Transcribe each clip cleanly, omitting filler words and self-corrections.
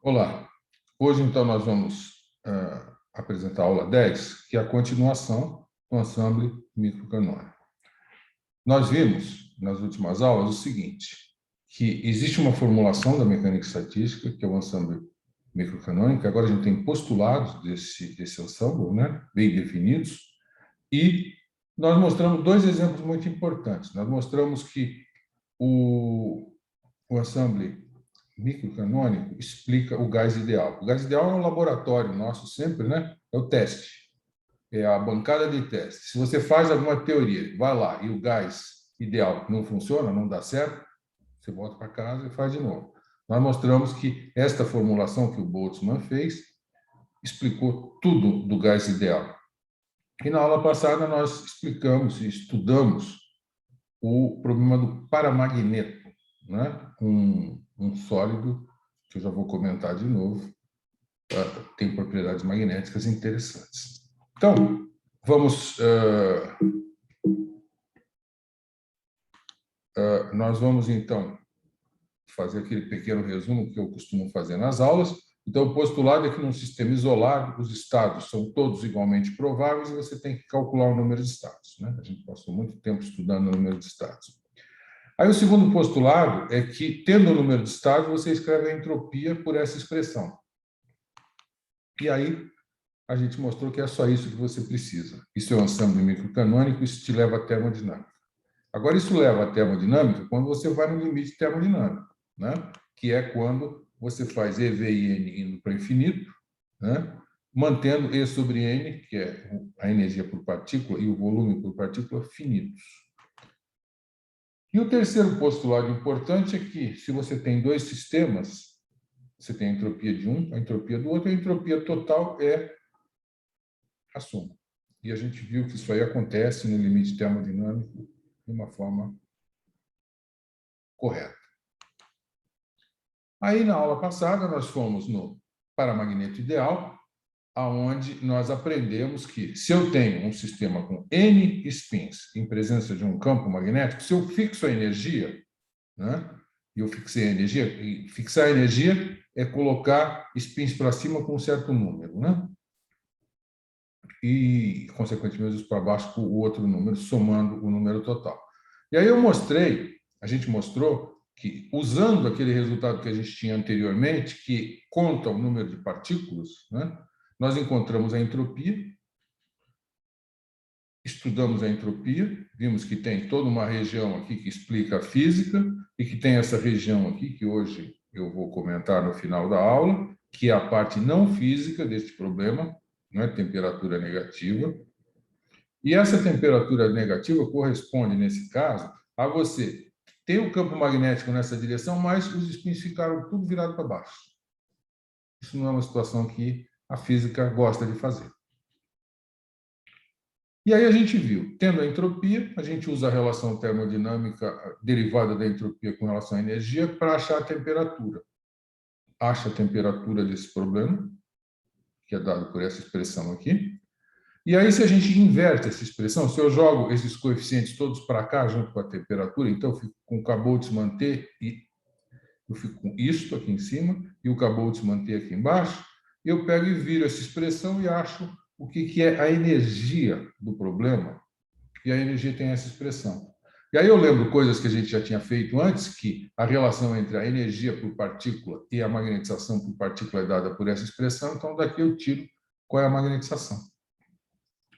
Olá, hoje então nós vamos apresentar a aula 10, que é a continuação do ensemble microcanônico. Nós vimos nas últimas aulas o seguinte, que existe uma formulação da mecânica estatística, que é o ensemble microcanônico, agora a gente tem postulados desse ensemble, né, bem definidos, e nós mostramos dois exemplos muito importantes. Nós mostramos que o ensemble microcanônico explica o gás ideal. O gás ideal é um laboratório nosso sempre, né? É o teste, é a bancada de teste. Se você faz alguma teoria, vai lá e o gás ideal não funciona, não dá certo, você volta para casa e faz de novo. Nós mostramos que esta formulação que o Boltzmann fez explicou tudo do gás ideal. E na aula passada nós explicamos e estudamos o problema do paramagneto, né? Um sólido, que eu já vou comentar de novo, tem propriedades magnéticas interessantes. Então, nós vamos, então, fazer aquele pequeno resumo que eu costumo fazer nas aulas. Então, o postulado é que num sistema isolado, os estados são todos igualmente prováveis e você tem que calcular o número de estados, né? A gente passou muito tempo estudando o número de estados. Aí o segundo postulado é que, tendo o número de estados, você escreve a entropia por essa expressão. E aí a gente mostrou que é só isso que você precisa. Isso é um ensemble microcanônico, isso te leva à termodinâmica. Agora, isso leva à termodinâmica quando você vai no limite termodinâmico, né? Que é quando você faz EV e N indo para infinito, né? Mantendo E sobre N, que é a energia por partícula, e o volume por partícula finitos. E o terceiro postulado importante é que, se você tem dois sistemas, você tem a entropia de um, a entropia do outro, a entropia total é a soma. E a gente viu que isso aí acontece no limite termodinâmico de uma forma correta. Aí, na aula passada, nós fomos no paramagneto ideal, aonde nós aprendemos que, se eu tenho um sistema com N spins em presença de um campo magnético, se eu fixo a energia, né? E eu fixei a energia, e fixar a energia é colocar spins para cima com um certo número, né? E, consequentemente, os para baixo com o outro número, somando o número total. E aí a gente mostrou que, usando aquele resultado que a gente tinha anteriormente, que conta o número de partículas, né? Nós encontramos a entropia, estudamos a entropia, vimos que tem toda uma região aqui que explica a física e que tem essa região aqui que hoje eu vou comentar no final da aula, que é a parte não física deste problema, né? Temperatura negativa. E essa temperatura negativa corresponde, nesse caso, a você ter o campo magnético nessa direção, mas os spins ficaram tudo virado para baixo. Isso não é uma situação que a física gosta de fazer. E aí a gente viu, tendo a entropia, a gente usa a relação termodinâmica derivada da entropia com relação à energia para achar a temperatura. Acha a temperatura desse problema, que é dado por essa expressão aqui. E aí, se a gente inverte essa expressão, se eu jogo esses coeficientes todos para cá, junto com a temperatura, então eu fico com o Cabot-Mann T e eu fico com isto aqui em cima e o Cabot-Mann T aqui embaixo, eu pego e viro essa expressão e acho o que é a energia do problema. E a energia tem essa expressão. E aí eu lembro coisas que a gente já tinha feito antes, que a relação entre a energia por partícula e a magnetização por partícula é dada por essa expressão, então daqui eu tiro qual é a magnetização.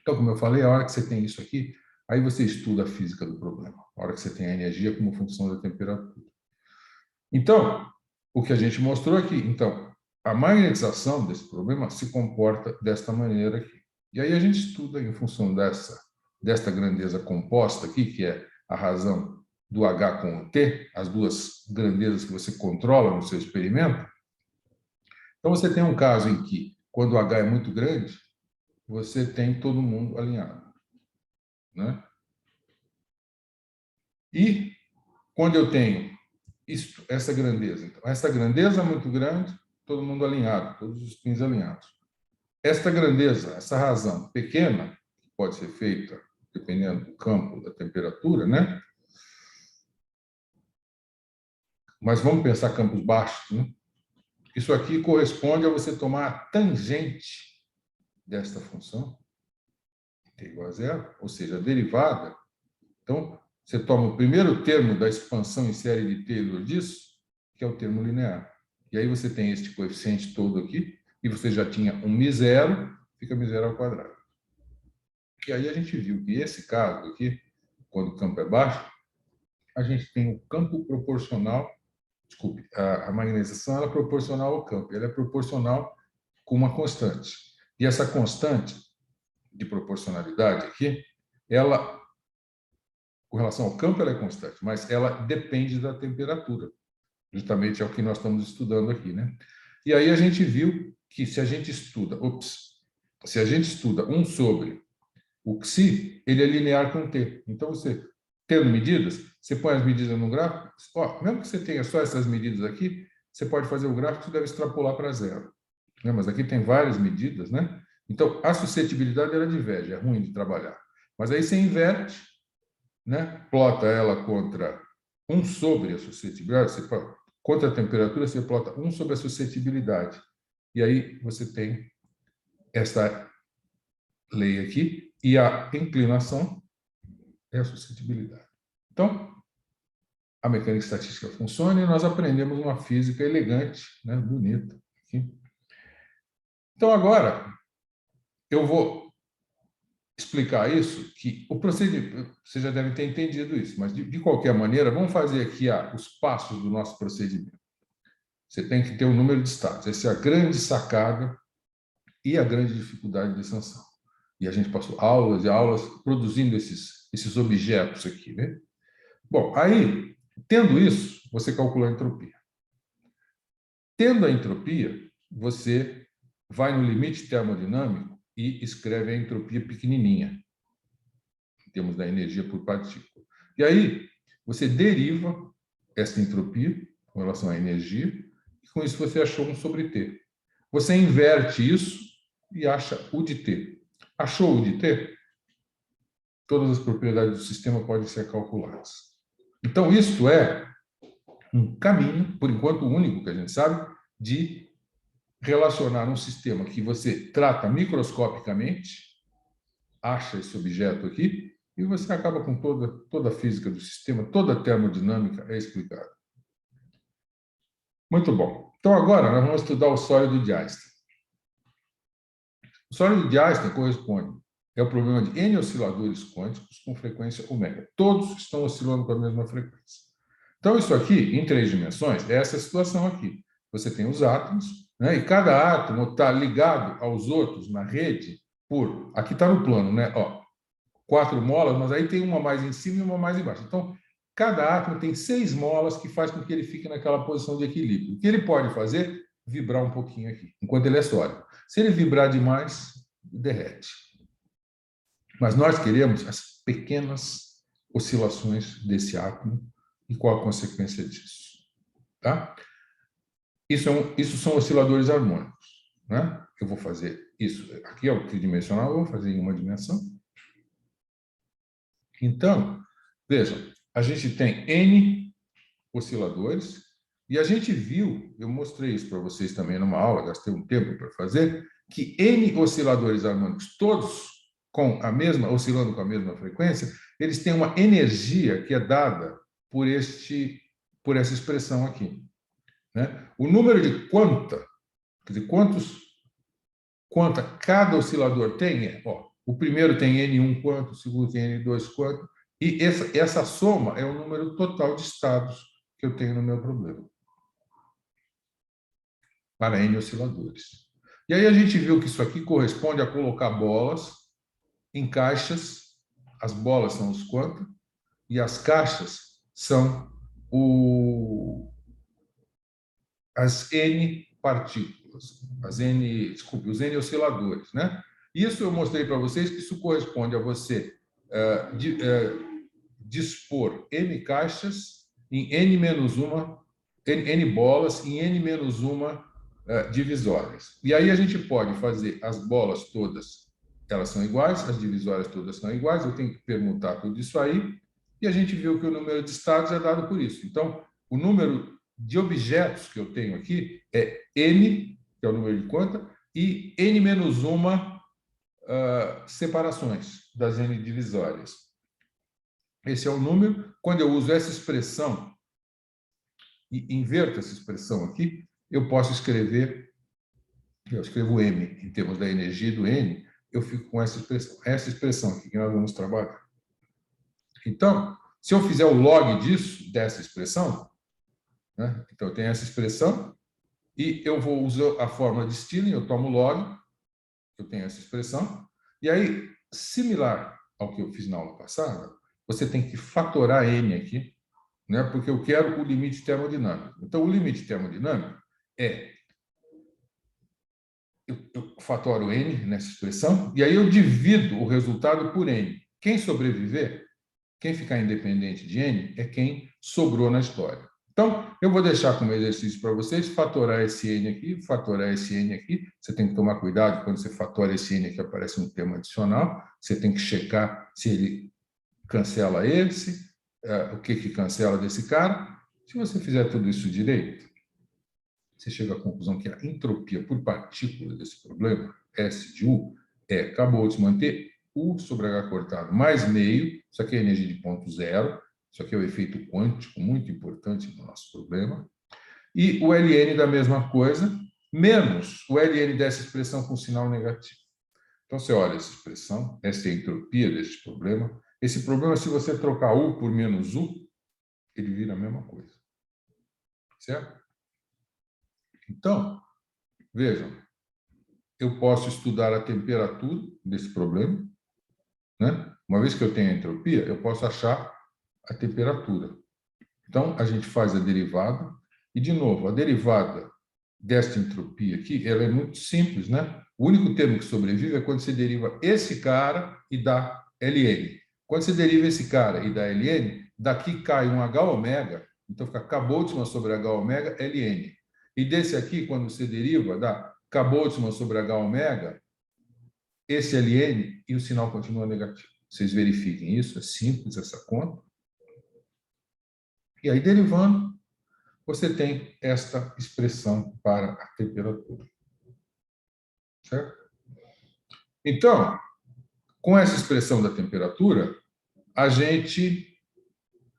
Então, como eu falei, a hora que você tem isso aqui, aí você estuda a física do problema. A hora que você tem a energia como função da temperatura. Então, o que a gente mostrou aqui, então, a magnetização desse problema se comporta desta maneira aqui. E aí a gente estuda em função desta grandeza composta aqui, que é a razão do H com o T, as duas grandezas que você controla no seu experimento. Então, você tem um caso em que, quando o H é muito grande, você tem todo mundo alinhado, né? E quando eu tenho isto, essa grandeza, então, essa grandeza é muito grande, todo mundo alinhado, todos os spins alinhados. Esta grandeza, essa razão pequena, que pode ser feita dependendo do campo, da temperatura, né? Mas vamos pensar campos baixos, né? Isso aqui corresponde a você tomar a tangente desta função, t igual a zero, ou seja, a derivada. Então, você toma o primeiro termo da expansão em série de Taylor disso, que é o termo linear. E aí você tem este coeficiente todo aqui, e você já tinha um μ0, fica μ0 ao quadrado. E aí a gente viu que esse caso aqui, quando o campo é baixo, a gente tem o campo proporcional, desculpe, a magnetização ela é proporcional ao campo, ela é proporcional com uma constante. E essa constante de proporcionalidade aqui, ela, com relação ao campo, ela é constante, mas ela depende da temperatura. Justamente é o que nós estamos estudando aqui, né? E aí a gente viu que se a gente estuda, se a gente estuda 1 sobre o xi, ele é linear com t. Então, você, tendo medidas, você põe as medidas no gráfico, ó, mesmo que você tenha só essas medidas aqui, você pode fazer o gráfico, você deve extrapolar para zero. Né? Mas aqui tem várias medidas, né? Então, a suscetibilidade ela diverge, é ruim de trabalhar. Mas aí você inverte, né? Plota ela contra 1 sobre a suscetibilidade, contra a temperatura, você plota 1 sobre a suscetibilidade. E aí você tem essa lei aqui, e a inclinação é a suscetibilidade. Então, a mecânica estatística funciona e nós aprendemos uma física elegante, né? Bonita. Aqui. Então, agora, eu vou explicar isso, que o procedimento, você já deve ter entendido isso, mas de qualquer maneira, vamos fazer aqui os passos do nosso procedimento. Você tem que ter um número de estados. Essa é a grande sacada e a grande dificuldade de sanção. E a gente passou aulas e aulas produzindo esses objetos aqui, né? Bom, aí, tendo isso, você calcula a entropia. Tendo a entropia, você vai no limite termodinâmico e escreve a entropia pequenininha, em termos da energia por partícula. E aí, você deriva essa entropia com relação à energia, e com isso você achou 1 sobre T. Você inverte isso e acha o de T. Achou o de T? Todas as propriedades do sistema podem ser calculadas. Então, isso é um caminho, por enquanto único que a gente sabe, de relacionar um sistema que você trata microscopicamente, acha esse objeto aqui, e você acaba com toda a física do sistema, toda a termodinâmica é explicada. Muito bom. Então, agora, nós vamos estudar o sólido de Einstein. O sólido de Einstein corresponde ao problema de N osciladores quânticos com frequência ômega. Todos estão oscilando com a mesma frequência. Então, isso aqui, em 3 dimensões, é essa situação aqui. Você tem os átomos, né? E cada átomo está ligado aos outros na rede por... Aqui está no plano, né? Ó, 4 molas, mas aí tem uma mais em cima e uma mais embaixo. Então, cada átomo tem 6 molas que faz com que ele fique naquela posição de equilíbrio. O que ele pode fazer? Vibrar um pouquinho aqui, enquanto ele é sólido. Se ele vibrar demais, derrete. Mas nós queremos as pequenas oscilações desse átomo e qual a consequência disso. Tá? Isso são osciladores harmônicos. Né? Eu vou fazer isso. Aqui é o tridimensional, eu vou fazer em uma dimensão. Então, vejam, a gente tem N osciladores e a gente viu, eu mostrei isso para vocês também numa aula, gastei um tempo para fazer, que N osciladores harmônicos, todos oscilando com a mesma frequência, eles têm uma energia que é dada por essa expressão aqui. Né? O número de quanta, quer dizer, quanta cada oscilador tem, o primeiro tem N1 quanto, o segundo tem N2 quanto, e essa soma é o número total de estados que eu tenho no meu problema, para N osciladores. E aí a gente viu que isso aqui corresponde a colocar bolas em caixas, as bolas são os quanta, e as caixas são as N partículas, os N osciladores, né? Isso eu mostrei para vocês que isso corresponde a você dispor N caixas em N-1, N bolas em N-1 divisórias. E aí a gente pode fazer as bolas todas, elas são iguais, as divisórias todas são iguais, eu tenho que permutar tudo isso aí, e a gente viu que o número de estados é dado por isso. Então, o número de objetos que eu tenho aqui é N, que é o número de conta, e N menos uma separações das N divisórias. Esse é o número. Quando eu uso essa expressão e inverto essa expressão aqui, eu posso escrever, eu escrevo M em termos da energia do N, eu fico com essa expressão aqui que nós vamos trabalhar. Então, se eu fizer o log disso, dessa expressão, né? Então eu tenho essa expressão e eu vou usar a fórmula de Stirling, eu tomo log, eu tenho essa expressão, e aí, similar ao que eu fiz na aula passada, você tem que fatorar N aqui, né? Porque eu quero o limite termodinâmico. Então, o limite termodinâmico é eu fatoro N nessa expressão, e aí eu divido o resultado por N. Quem sobreviver, quem ficar independente de N, é quem sobrou na história. Então, eu vou deixar como exercício para vocês fatorar esse N aqui, fatorar esse N aqui. Você tem que tomar cuidado quando você fatora esse N aqui, aparece um termo adicional. Você tem que checar se ele cancela esse, o que cancela desse cara. Se você fizer tudo isso direito, você chega à conclusão que a entropia por partícula desse problema, S de U, acabou de se manter U sobre H cortado mais meio, isso aqui é a energia de ponto zero, isso aqui é o efeito quântico, muito importante no nosso problema, e o Ln da mesma coisa, menos o Ln dessa expressão com sinal negativo. Então, você olha essa expressão, essa é a entropia desse problema. Esse problema, se você trocar U por menos U, ele vira a mesma coisa. Certo? Então, vejam, eu posso estudar a temperatura desse problema, né? Uma vez que eu tenho a entropia, eu posso achar a temperatura. Então, a gente faz a derivada, e, de novo, a derivada desta entropia aqui, ela é muito simples, né? O único termo que sobrevive é quando você deriva esse cara e dá Ln. Quando você deriva esse cara e dá Ln, daqui cai um H ômega, então fica K-Boltzmann sobre H ômega Ln. E desse aqui, quando você deriva, dá K-Boltzmann sobre H ômega, esse Ln, e o sinal continua negativo. Vocês verifiquem isso, é simples essa conta. E aí, derivando, você tem esta expressão para a temperatura. Certo? Então, com essa expressão da temperatura, a gente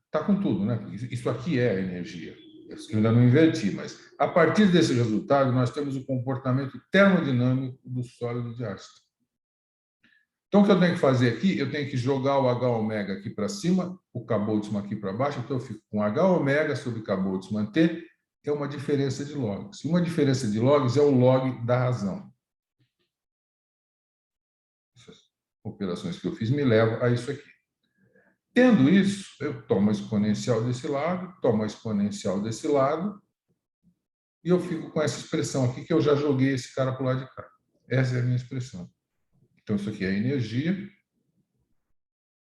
está com tudo, né? Isso aqui é a energia. Eu ainda não inverti, mas a partir desse resultado, nós temos o comportamento termodinâmico do sólido de ácido. Então, o que eu tenho que fazer aqui? Eu tenho que jogar o H ômega aqui para cima, o K-Boltzmann aqui para baixo, então eu fico com H ômega sobre K-Boltzmann T, é uma diferença de logs. E uma diferença de logs é o log da razão. Essas operações que eu fiz me levam a isso aqui. Tendo isso, eu tomo a exponencial desse lado, tomo a exponencial desse lado, e eu fico com essa expressão aqui, que eu já joguei esse cara para o lado de cá. Essa é a minha expressão. Então, isso aqui é a energia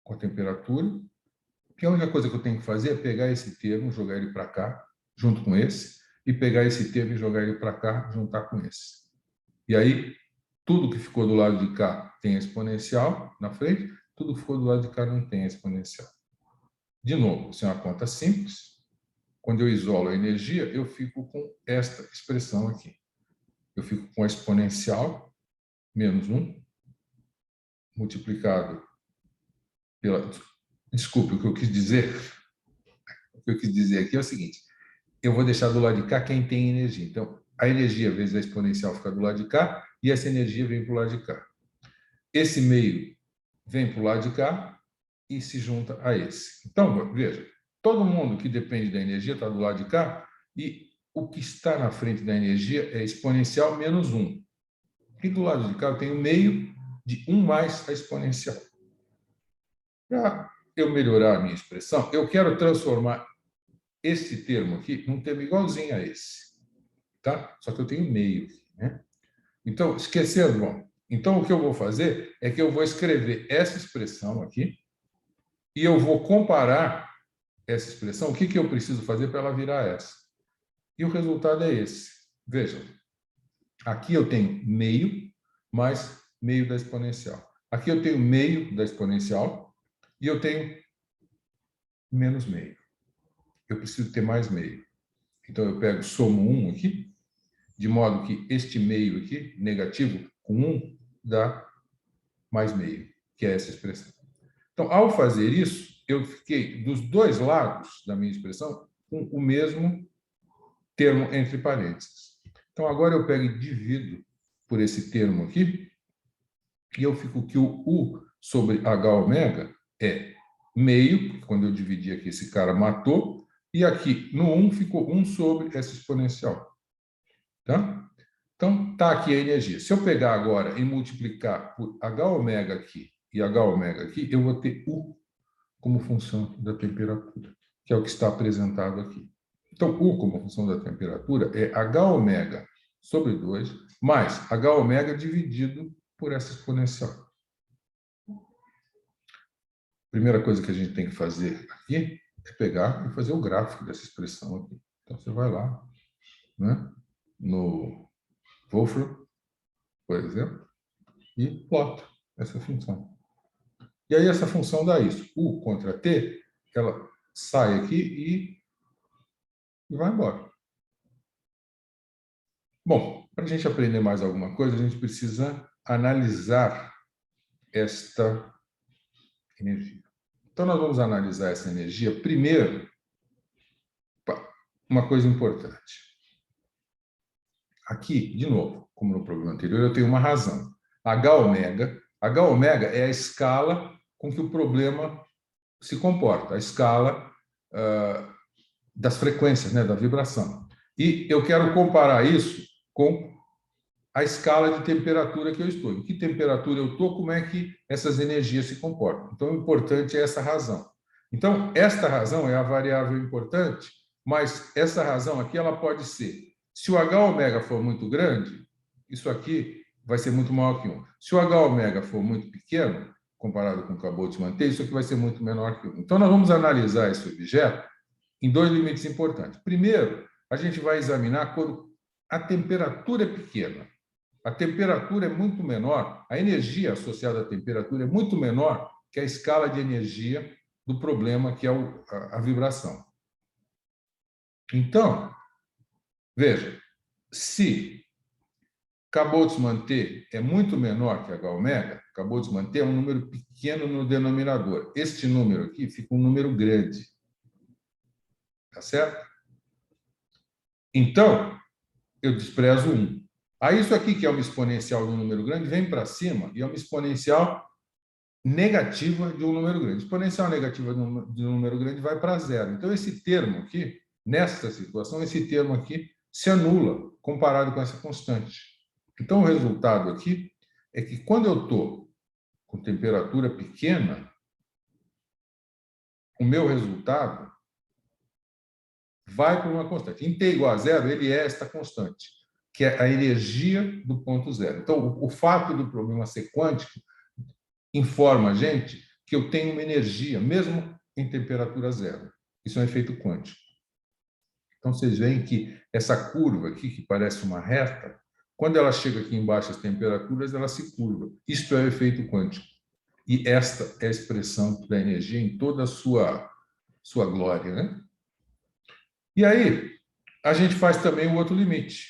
com a temperatura. E a única coisa que eu tenho que fazer é pegar esse termo, jogar ele para cá, junto com esse, e pegar esse termo e jogar ele para cá, juntar com esse. E aí, tudo que ficou do lado de cá tem a exponencial na frente, tudo que ficou do lado de cá não tem a exponencial. De novo, isso é uma conta simples. Quando eu isolo a energia, eu fico com esta expressão aqui. Eu fico com a exponencial, menos 1, multiplicado pela... Desculpe, o que eu quis dizer... O que eu quis dizer aqui é o seguinte, eu vou deixar do lado de cá quem tem energia. Então, a energia vezes a exponencial fica do lado de cá, e essa energia vem para o lado de cá. Esse meio vem para o lado de cá e se junta a esse. Então, veja, todo mundo que depende da energia está do lado de cá, e o que está na frente da energia é exponencial menos 1. E do lado de cá eu tenho meio de 1 mais a exponencial. Para eu melhorar a minha expressão, eu quero transformar esse termo aqui num termo igualzinho a esse. Tá? Só que eu tenho meio. Né? Então, esquecendo, bom, então o que eu vou fazer é que eu vou escrever essa expressão aqui e eu vou comparar essa expressão, o que eu preciso fazer para ela virar essa. E o resultado é esse. Vejam, aqui eu tenho meio mais meio da exponencial. Aqui eu tenho meio da exponencial e eu tenho menos meio. Eu preciso ter mais meio. Então, eu pego, somo 1 aqui, de modo que este meio aqui, negativo, com 1, dá mais meio, que é essa expressão. Então, ao fazer isso, eu fiquei dos dois lados da minha expressão com o mesmo termo entre parênteses. Então, agora eu pego e divido por esse termo aqui, e eu fico que o U sobre H ômega é meio, porque quando eu dividi aqui, esse cara matou, e aqui no 1 ficou 1 sobre essa exponencial. Tá? Então, está aqui a energia. Se eu pegar agora e multiplicar por H ômega aqui e H ômega aqui, eu vou ter U como função da temperatura, que é o que está apresentado aqui. Então, U como função da temperatura é H ômega sobre 2 mais H ômega dividido por essa exponencial. Primeira coisa que a gente tem que fazer aqui é pegar e fazer o gráfico dessa expressão aqui. Então, você vai lá, né, no Wolfram, por exemplo, e plota essa função. E aí essa função dá isso. U contra T, ela sai aqui e vai embora. Bom, para a gente aprender mais alguma coisa, a gente precisa analisar esta energia. Então, nós vamos analisar essa energia primeiro. Uma coisa importante. Aqui, de novo, como no problema anterior, eu tenho uma razão. H ômega é a escala com que o problema se comporta, a escala das frequências, né, da vibração. E eu quero comparar isso com a escala de temperatura que eu estou. Em que temperatura eu estou, como é que essas energias se comportam. Então, o importante é essa razão. Então, esta razão é a variável importante, mas essa razão aqui ela pode ser, se o H ômega for muito grande, isso aqui vai ser muito maior que 1. Se o H ômega for muito pequeno, comparado com o que acabou de manter, isso aqui vai ser muito menor que 1. Então, nós vamos analisar esse objeto em dois limites importantes. Primeiro, a gente vai examinar quando a temperatura é pequena. A temperatura é muito menor, a energia associada à temperatura é muito menor que a escala de energia do problema, que é a vibração. Então, veja, se Cabot-Mann é muito menor que H ômega, Cabot-Mann é um número pequeno no denominador. Este número aqui fica um número grande. Tá certo? Então, eu desprezo 1. Aí, isso aqui, que é uma exponencial de um número grande, vem para cima e é uma exponencial negativa de um número grande. Exponencial negativa de um número grande vai para zero. Então, esse termo aqui, nesta situação, esse termo aqui se anula comparado com essa constante. Então, o resultado aqui é que quando eu estou com temperatura pequena, o meu resultado vai para uma constante. Em T igual a zero, ele é esta constante, que é a energia do ponto zero. Então, o fato do problema ser quântico informa a gente que eu tenho uma energia, mesmo em temperatura zero. Isso é um efeito quântico. Então, vocês veem que essa curva aqui, que parece uma reta, quando ela chega aqui em baixas temperaturas, ela se curva. Isto é o efeito quântico. E esta é a expressão da energia em toda a sua glória, né? E aí, a gente faz também o outro limite.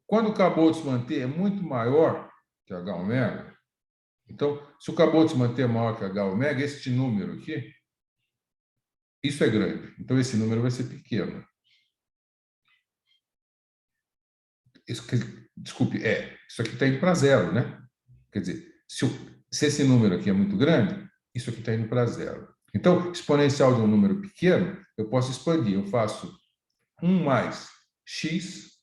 Quando o Cabot-Mann é muito maior que H ômega, então, se o Cabot-Mann é maior que H ômega, este número aqui, isso é grande. Então, esse número vai ser pequeno. Desculpe, isso aqui está indo para zero, né? Quer dizer, se esse número aqui é muito grande, isso aqui está indo para zero. Então, exponencial de um número pequeno, eu posso expandir. Eu faço 1 mais x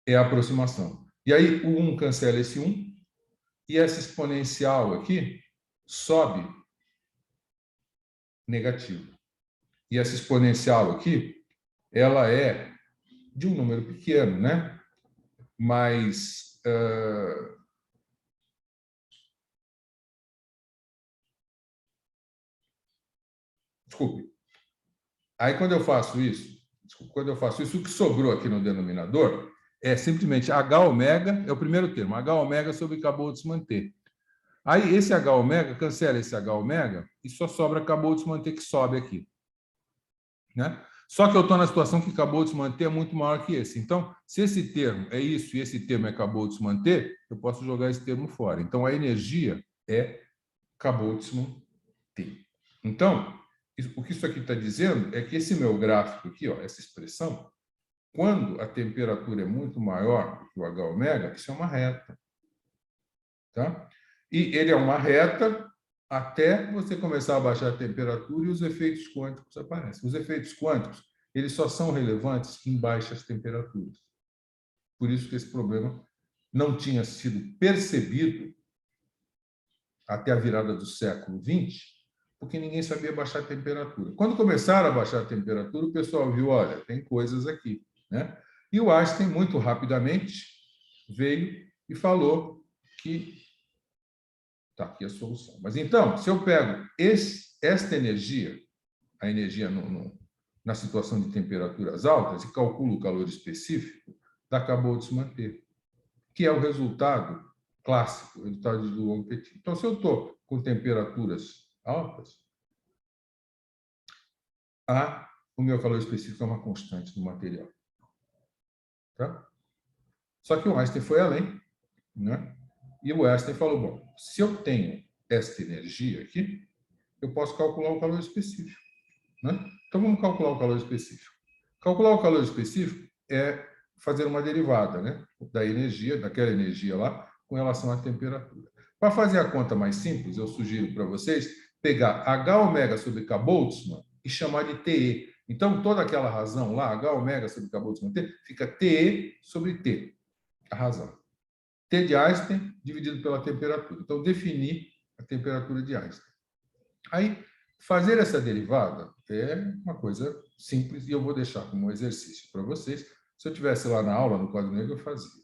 é a aproximação. E aí, o 1 cancela esse 1, e essa exponencial aqui sobe negativo. E essa exponencial aqui, ela é de um número pequeno, né? Mas desculpe. Aí, quando eu faço isso, o que sobrou aqui no denominador é simplesmente H ômega, é o primeiro termo, H ômega sobre Cabot-Mann. Aí, esse H ômega cancela esse H ômega e só sobra Cabot-Mann que sobe aqui. Né? Só que eu estou na situação que acabou de se manter é muito maior que esse. Então, se esse termo é isso e esse termo acabou de se manter, eu posso jogar esse termo fora. Então, a energia é acabou de se manter. Então, o que isso aqui está dizendo é que esse meu gráfico aqui, ó, essa expressão, quando a temperatura é muito maior do que o H ômega, isso é uma reta. Tá? E ele é uma reta até você começar a baixar a temperatura e os efeitos quânticos aparecem. Os efeitos quânticos, eles só são relevantes em baixas temperaturas. Por isso que esse problema não tinha sido percebido até a virada do século XX, porque ninguém sabia baixar a temperatura. Quando começaram a baixar a temperatura, o pessoal viu, olha, tem coisas aqui, né? E o Einstein, muito rapidamente, veio e falou que está aqui a solução. Mas então, se eu pego esta energia, a energia na situação de temperaturas altas, e calculo o calor específico, acabou de se manter, que é o resultado clássico, o resultado do longo petit. Então, se eu estou com temperaturas altas, o meu calor específico é uma constante do material. Tá? Só que o Einstein foi além, né? E o Einstein falou, bom, se eu tenho esta energia aqui, eu posso calcular o calor específico. Né? Então, vamos calcular o calor específico. Calcular o calor específico é fazer uma derivada, né, da energia, daquela energia lá, com relação à temperatura. Para fazer a conta mais simples, eu sugiro para vocês pegar H ômega sobre K Boltzmann e chamar de TE. Então, toda aquela razão lá, H ômega sobre K Boltzmann T, fica TE sobre T, a razão. T de Einstein dividido pela temperatura. Então, definir a temperatura de Einstein. Aí, fazer essa derivada é uma coisa simples e eu vou deixar como exercício para vocês. Se eu tivesse lá na aula, no quadro negro, eu fazia.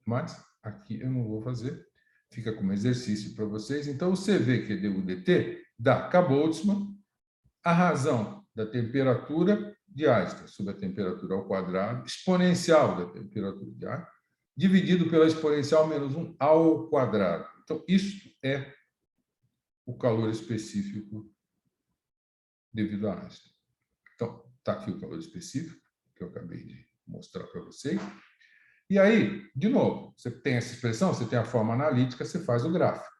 Mas aqui eu não vou fazer. Fica como exercício para vocês. Então, o CV, que é du dt, dá K Boltzmann, a razão da temperatura de Einstein sobre a temperatura ao quadrado, exponencial da temperatura de Einstein, dividido pela exponencial menos 1 ao quadrado. Então, isso é o calor específico devido a Einstein. Então, está aqui o calor específico, que eu acabei de mostrar para vocês. E aí, de novo, você tem essa expressão, você tem a forma analítica, você faz o gráfico.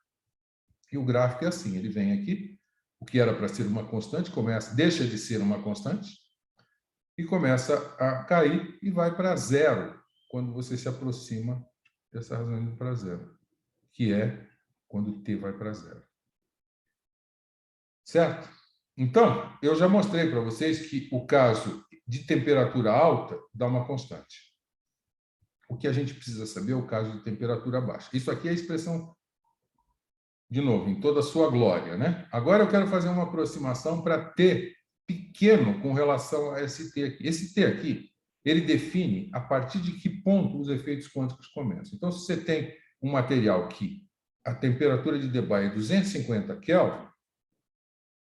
E o gráfico é assim, ele vem aqui, o que era para ser uma constante, deixa de ser uma constante, e começa a cair e vai para zero, quando você se aproxima dessa razão indo para zero, que é quando t vai para zero. Certo? Então, eu já mostrei para vocês que o caso de temperatura alta dá uma constante. O que a gente precisa saber é o caso de temperatura baixa. Isso aqui é a expressão, de novo, em toda a sua glória, né? Agora eu quero fazer uma aproximação para T pequeno com relação a esse T aqui. Esse T aqui, ele define a partir de que ponto os efeitos quânticos começam. Então, se você tem um material que a temperatura de Debye é 250 Kelvin,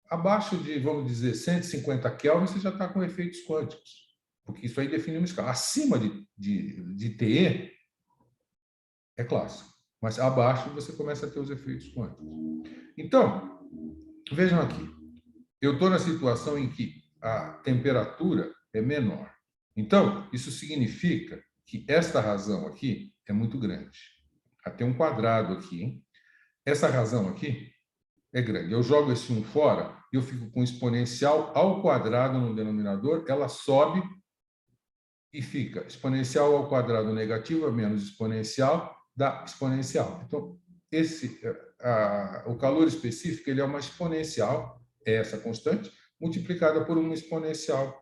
abaixo de, vamos dizer, 150 Kelvin, você já está com efeitos quânticos, porque isso aí define uma escala. Acima de TE é clássico, mas abaixo você começa a ter os efeitos quânticos. Então, vejam aqui, eu estou na situação em que a temperatura é menor. Então, isso significa que esta razão aqui é muito grande. Tem um quadrado aqui, hein? Essa razão aqui é grande. Eu jogo esse 1 fora e eu fico com exponencial ao quadrado no denominador, ela sobe e fica exponencial ao quadrado negativa menos exponencial dá exponencial. Então, o calor específico ele é uma exponencial, é essa constante, multiplicada por uma exponencial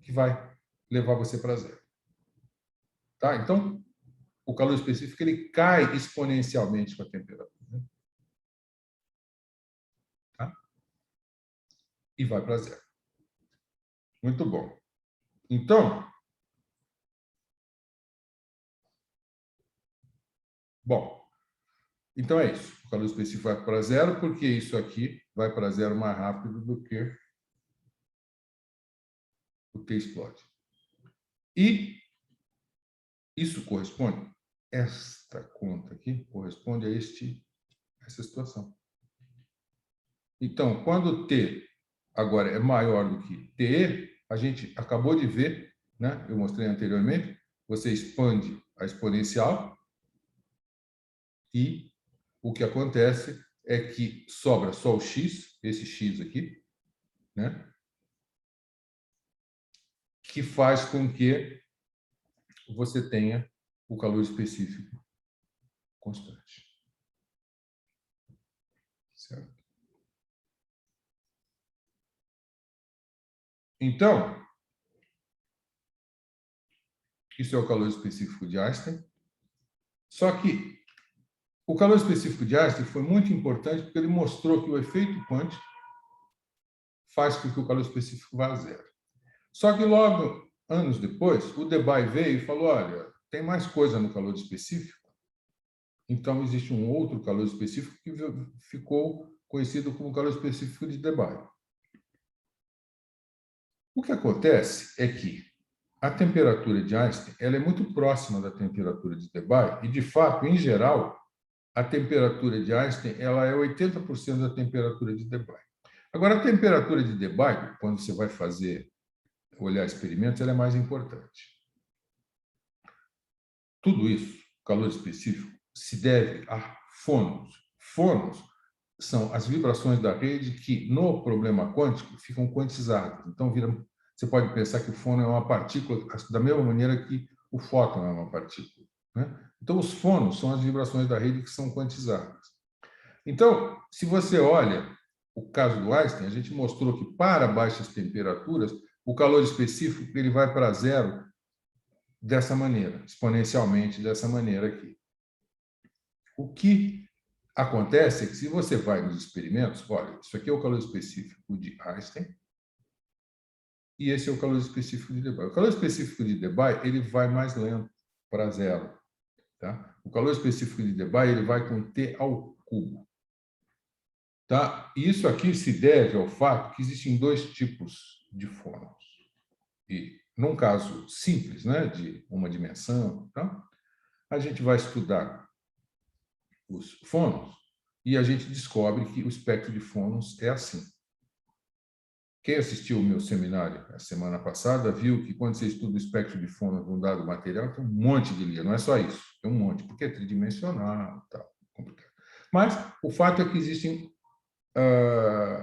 que vai levar você para zero. Tá? Então, o calor específico ele cai exponencialmente com a temperatura. Tá? E vai para zero. Muito bom. Então, então é isso. O calor específico vai para zero, porque isso aqui vai para zero mais rápido do que o T explode. E isso corresponde, esta conta aqui corresponde a essa situação. Então, quando T agora é maior do que TE, a gente acabou de ver, né? Eu mostrei anteriormente, você expande a exponencial e o que acontece é que sobra só o x, esse x aqui, né? Que faz com que você tenha o calor específico constante. Certo? Então, isso é o calor específico de Einstein. Só que o calor específico de Einstein foi muito importante porque ele mostrou que o efeito quântico faz com que o calor específico vá a zero. Só que logo, anos depois, o Debye veio e falou, olha, tem mais coisa no calor específico, então existe um outro calor específico que ficou conhecido como calor específico de Debye. O que acontece é que a temperatura de Einstein ela é muito próxima da temperatura de Debye e, de fato, em geral, a temperatura de Einstein ela é 80% da temperatura de Debye. Agora, a temperatura de Debye, quando você vai olhar experimentos, ela é mais importante. Tudo isso, calor específico, se deve a fônons. Fônons são as vibrações da rede que, no problema quântico, ficam quantizadas. Então, você pode pensar que o fônon é uma partícula, da mesma maneira que o fóton é uma partícula, né? Então, os fônons são as vibrações da rede que são quantizadas. Então, se você olha o caso do Einstein, a gente mostrou que, para baixas temperaturas, o calor específico ele vai para zero dessa maneira, exponencialmente dessa maneira aqui. O que acontece é que, se você vai nos experimentos, olha, isso aqui é o calor específico de Einstein e esse é o calor específico de Debye. O calor específico de Debye ele vai mais lento, para zero. Tá? O calor específico de Debye ele vai com T ao cubo. Tá? E isso aqui se deve ao fato que existem dois tipos de fônons. E, num caso simples, né, de uma dimensão, tá? A gente vai estudar os fônons e a gente descobre que o espectro de fônons é assim. Quem assistiu o meu seminário a semana passada viu que, quando você estuda o espectro de fônons de um dado material, tem um monte de linha, não é só isso, tem um monte, porque é tridimensional, tal, complicado. Mas o fato é que existem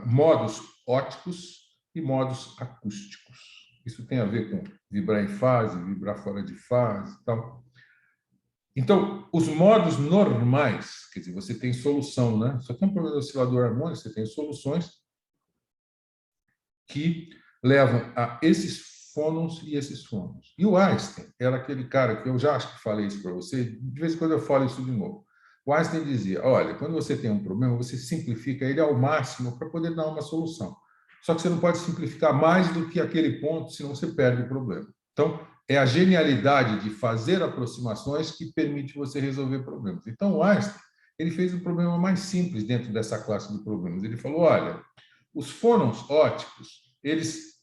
modos óticos e modos acústicos. Isso tem a ver com vibrar em fase, vibrar fora de fase, tal. Então, os modos normais, quer dizer, você tem solução, né? Só tem um problema do oscilador harmônico, você tem soluções que levam a esses fônons e esses fônons. E o Einstein era aquele cara que eu já acho que falei isso para você, de vez em quando eu falo isso de novo. O Einstein dizia, olha, quando você tem um problema, você simplifica ele ao máximo para poder dar uma solução. Só que você não pode simplificar mais do que aquele ponto, senão você perde o problema. Então, é a genialidade de fazer aproximações que permite você resolver problemas. Então, o Einstein ele fez um problema mais simples dentro dessa classe de problemas. Ele falou, olha, os fônons óticos, eles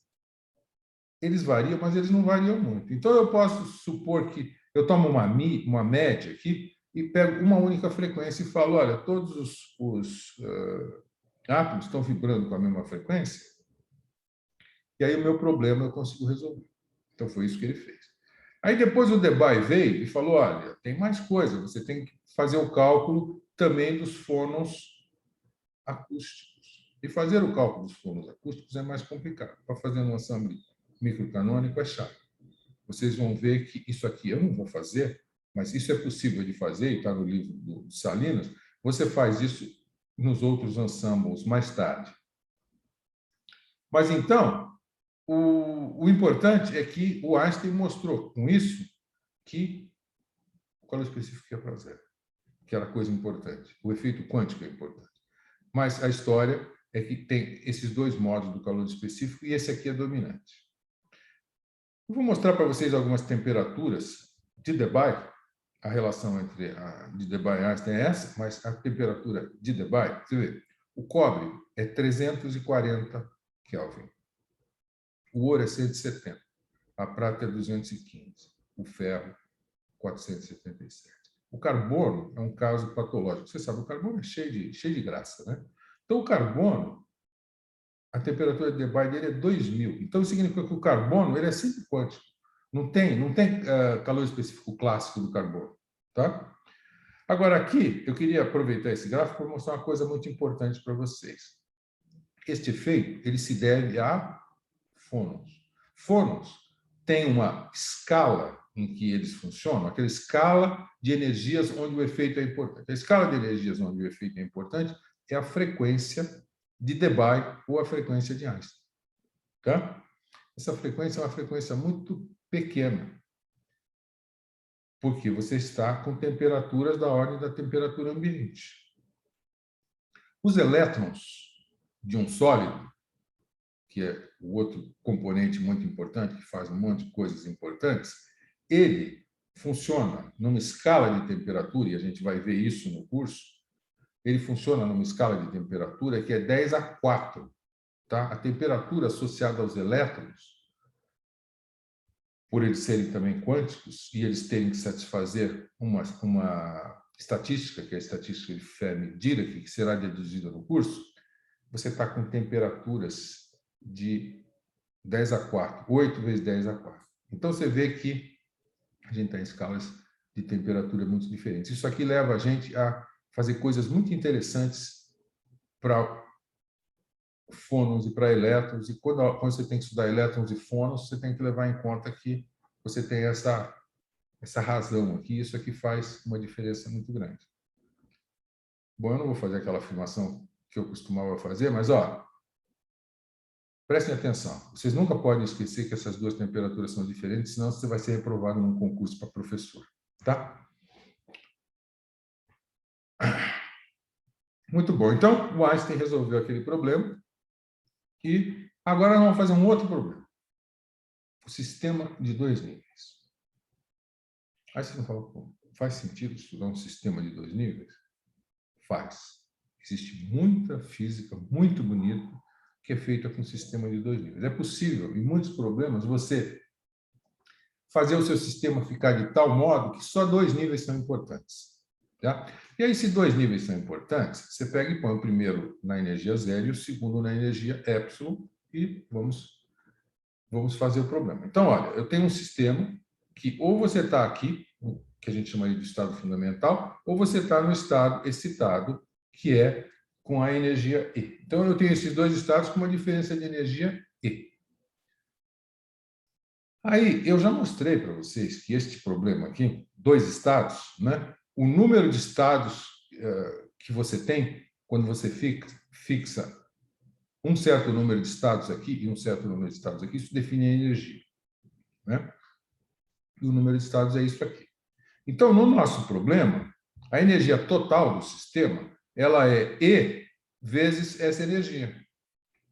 variam, mas eles não variam muito. Então, eu posso supor que eu tomo uma média aqui e pego uma única frequência e falo, olha, todos os átomos estão vibrando com a mesma frequência, e aí o meu problema eu consigo resolver. Então, foi isso que ele fez. Aí, depois, o Debye veio e falou, olha, tem mais coisa, você tem que fazer o cálculo também dos fônons acústicos. E fazer o cálculo dos fônons acústicos é mais complicado. Para fazer um ensemble microcanônico é chato. Vocês vão ver que isso aqui eu não vou fazer, mas isso é possível de fazer, e está no livro do Salinas. Você faz isso nos outros ensembles mais tarde. Mas, então, o importante é que o Einstein mostrou com isso que o calor específico ia para zero, que era coisa importante. O efeito quântico é importante. Mas a história é que tem esses dois modos do calor específico e esse aqui é dominante. Eu vou mostrar para vocês algumas temperaturas de Debye. A relação entre a de Debye e Einstein é essa, mas a temperatura de Debye, você vê, o cobre é 340 Kelvin, o ouro é 170, a prata é 215, o ferro 477. O carbono é um caso patológico. Você sabe, o carbono é cheio de graça, né? Então, o carbono, a temperatura de Debye dele é 2000. Então, isso significa que o carbono ele é sempre quântico. Não tem calor específico clássico do carbono. Tá? Agora, aqui, eu queria aproveitar esse gráfico para mostrar uma coisa muito importante para vocês. Este efeito ele se deve a fônons. Fônons tem uma escala em que eles funcionam, aquela escala de energias onde o efeito é importante. A escala de energias onde o efeito é importante é a frequência de Debye ou a frequência de Einstein. Tá? Essa frequência é uma frequência muito pequena, porque você está com temperaturas da ordem da temperatura ambiente. Os elétrons de um sólido, que é o outro componente muito importante, que faz um monte de coisas importantes, ele funciona numa escala de temperatura, e a gente vai ver isso no curso, ele funciona numa escala de temperatura que é 10 a 4. Tá? A temperatura associada aos elétrons, por eles serem também quânticos, e eles terem que satisfazer uma estatística, que é a estatística de Fermi-Dirac, que será deduzida no curso, você está com temperaturas de 10 a 4, 8 vezes 10 a 4. Então, você vê que a gente está em escalas de temperatura muito diferentes. Isso aqui leva a gente a fazer coisas muito interessantes para fônons e para elétrons. E quando você tem que estudar elétrons e fônons, você tem que levar em conta que você tem essa razão aqui. Isso aqui faz uma diferença muito grande. Bom, eu não vou fazer aquela afirmação que eu costumava fazer, mas, prestem atenção. Vocês nunca podem esquecer que essas duas temperaturas são diferentes, senão você vai ser reprovado num concurso para professor. Tá? Muito bom. Então, o Einstein resolveu aquele problema e agora nós vamos fazer um outro problema. O sistema de dois níveis. Aí você não fala, pô, faz sentido estudar um sistema de dois níveis? Faz. Existe muita física muito bonita que é feita com sistema de dois níveis. É possível, em muitos problemas, você fazer o seu sistema ficar de tal modo que só dois níveis são importantes. Tá? E aí, se dois níveis são importantes, você pega e põe o primeiro na energia zero e o segundo na energia epsilon e vamos fazer o problema. Então, olha, eu tenho um sistema que ou você está aqui, que a gente chama de estado fundamental, ou você está no estado excitado, que é com a energia E. Então, eu tenho esses dois estados com uma diferença de energia E. Aí, eu já mostrei para vocês que este problema aqui, dois estados, né? O número de estados que você tem, quando você fixa um certo número de estados aqui e um certo número de estados aqui, isso define a energia. Né? E o número de estados é isso aqui. Então, no nosso problema, a energia total do sistema ela é E vezes essa energia.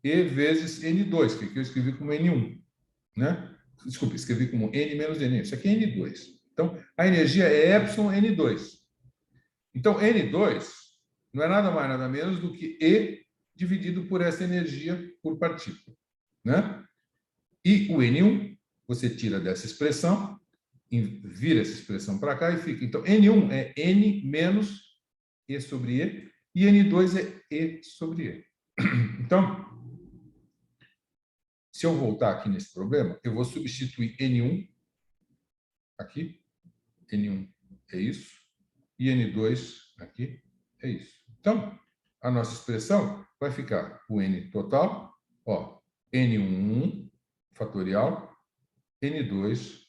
E vezes N2, que aqui eu escrevi como N1. Né? Desculpa, escrevi como N menos N1. Isso aqui é N2. Então, a energia é epsilon N2. Então, N2 não é nada mais, nada menos do que E dividido por essa energia por partícula. Né? E o N1, você tira dessa expressão, vira essa expressão para cá e fica. Então, N1 é N menos E sobre E, e N2 é E sobre E. Então, se eu voltar aqui nesse problema, eu vou substituir N1 aqui, N1 é isso, e N2 aqui é isso. Então, a nossa expressão vai ficar o N total, N1 fatorial, N2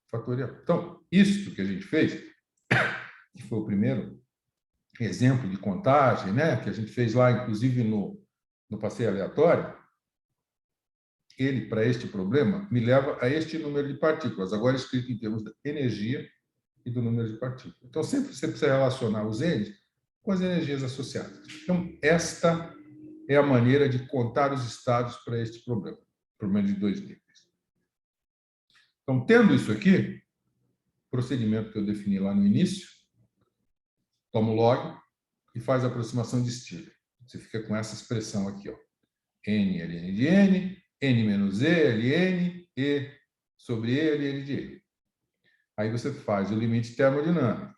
fatorial. Então, isso que a gente fez, que foi o primeiro exemplo de contagem, né, que a gente fez lá, inclusive no passeio aleatório, ele, para este problema, me leva a este número de partículas, agora escrito em termos de energia e do número de partículas. Então, sempre você precisa relacionar os N com as energias associadas. Então, esta é a maneira de contar os estados para este problema de dois níveis. Então, tendo isso aqui, procedimento que eu defini lá no início, toma o log e faz a aproximação de Stiller. Você fica com essa expressão aqui, N, ln de N, N menos E, ln, E sobre E, ln de E. Aí você faz o limite termodinâmico.